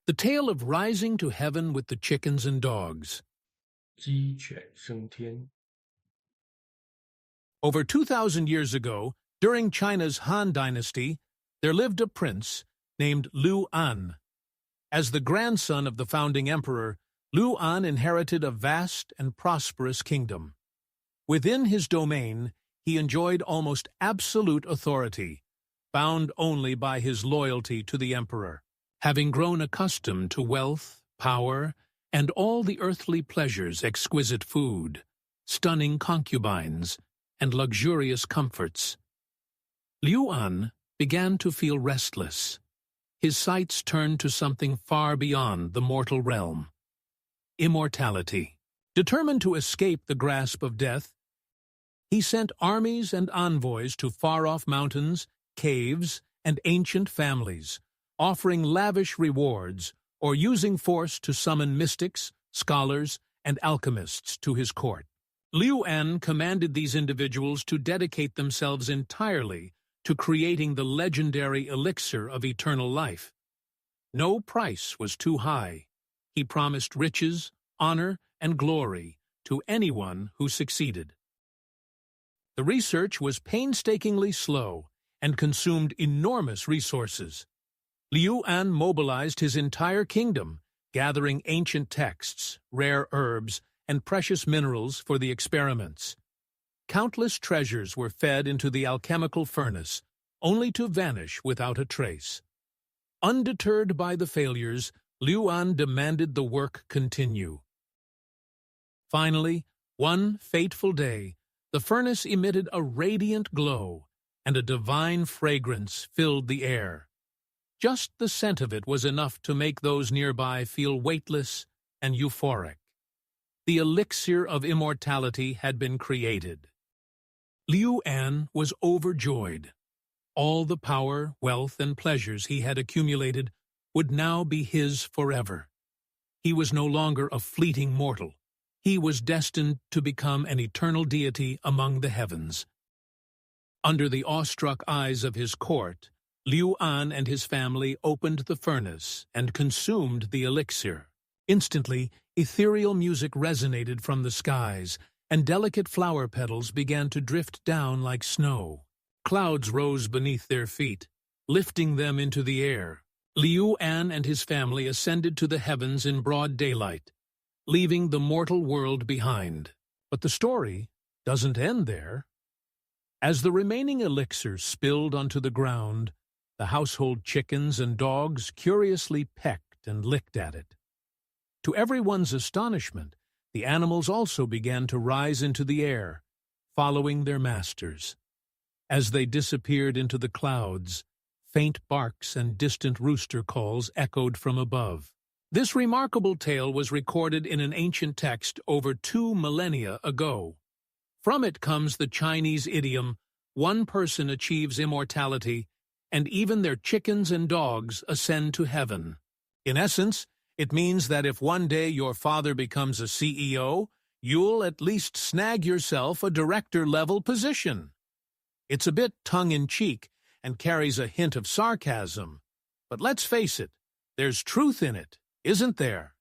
The tale of rising to heaven with the chickens and dogs. 鸡犬升天。 Over 2,000 years ago, during China's Han Dynasty, there lived a prince named Liu An. As the grandson of the founding emperor, Liu An inherited a vast and prosperous kingdom. Within his domain, he enjoyed almost absolute authority, bound only by his loyalty to the emperor. Having grown accustomed to wealth, power, and all the earthly pleasures, exquisite food, stunning concubines, and luxurious comforts, Liu An began to feel restless. His sights turned to something far beyond the mortal realm: immortality. Determined to escape the grasp of death, he sent armies and envoys to far-off mountains, caves, and ancient families, offering lavish rewards or using force to summon mystics, scholars, and alchemists to his court. Liu An commanded these individuals to dedicate themselves entirely to creating the legendary elixir of eternal life. No price was too high. He promised riches, honor, and glory to anyone who succeeded. The research was painstakingly slow and consumed enormous resources. Liu An mobilized his entire kingdom, gathering ancient texts, rare herbs, and precious minerals for the experiments. Countless treasures were fed into the alchemical furnace, only to vanish without a trace. Undeterred by the failures, Liu An demanded the work continue. Finally, one fateful day, the furnace emitted a radiant glow, and a divine fragrance filled the air. Just the scent of it was enough to make those nearby feel weightless and euphoric. The elixir of immortality had been created. Liu An was overjoyed. All the power, wealth, and pleasures he had accumulated would now be his forever. He was no longer a fleeting mortal. He was destined to become an eternal deity among the heavens. Under the awestruck eyes of his court, Liu An and his family opened the furnace and consumed the elixir. Instantly, ethereal music resonated from the skies, and delicate flower petals began to drift down like snow. Clouds rose beneath their feet, lifting them into the air. Liu An and his family ascended to the heavens in broad daylight, leaving the mortal world behind. But the story doesn't end there. As the remaining elixir spilled onto the ground, the household chickens and dogs curiously pecked and licked at it. To everyone's astonishment, the animals also began to rise into the air, following their masters. As they disappeared into the clouds, faint barks and distant rooster calls echoed from above. This remarkable tale was recorded in an ancient text over 2 millennia ago. From it comes the Chinese idiom, "One person achieves immortality, and even their chickens and dogs ascend to heaven." In essence, it means that if one day your father becomes a CEO, you'll at least snag yourself a director-level position. It's a bit tongue-in-cheek and carries a hint of sarcasm, but let's face it, there's truth in it, isn't there?